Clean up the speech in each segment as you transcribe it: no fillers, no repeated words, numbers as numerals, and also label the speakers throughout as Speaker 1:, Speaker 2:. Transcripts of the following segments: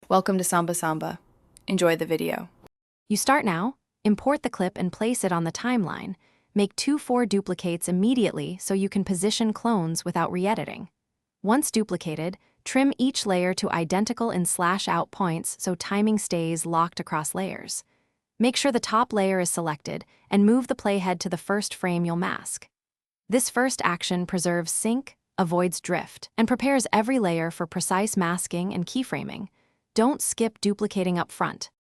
Speaker 1: Welcome to Samba Samba. Enjoy the video.
Speaker 2: You start now, import the clip and place it on the timeline. Make 2 duplicates immediately so you can position clones without re-editing. Once duplicated, trim each layer to identical in /out points so timing stays locked across layers. Make sure the top layer is selected and move the playhead to the first frame you'll mask. This first action preserves sync, avoids drift, and prepares every layer for precise masking and keyframing. Don't skip duplicating up front.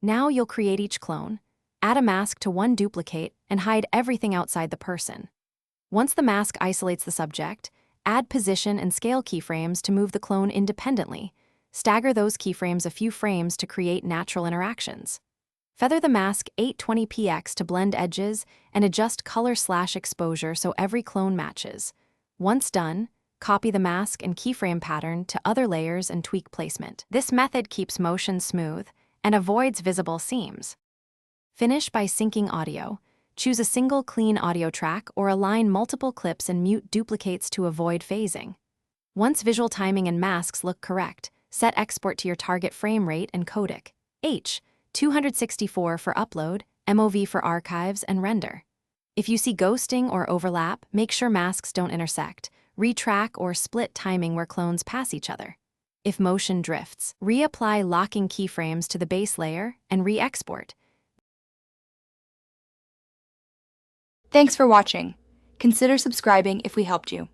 Speaker 2: Now you'll create each clone, add a mask to one duplicate, and hide everything outside the person. Once the mask isolates the subject, add position and scale keyframes to move the clone independently. Stagger those keyframes a few frames to create natural interactions. Feather the mask 820px to blend edges and adjust color/exposure so every clone matches. Once done, copy the mask and keyframe pattern to other layers and tweak placement. This method keeps motion smooth and avoids visible seams. Finish by syncing audio. Choose a single clean audio track or align multiple clips and mute duplicates to avoid phasing. Once visual timing and masks look correct, set export to your target frame rate and codec. H.264 for upload, MOV for archives, and render. If you see ghosting or overlap, make sure masks don't intersect. Retrack or split timing where clones pass each other. If motion drifts, reapply locking keyframes to the base layer and re-export.
Speaker 3: Thanks for watching. Consider subscribing if we helped you.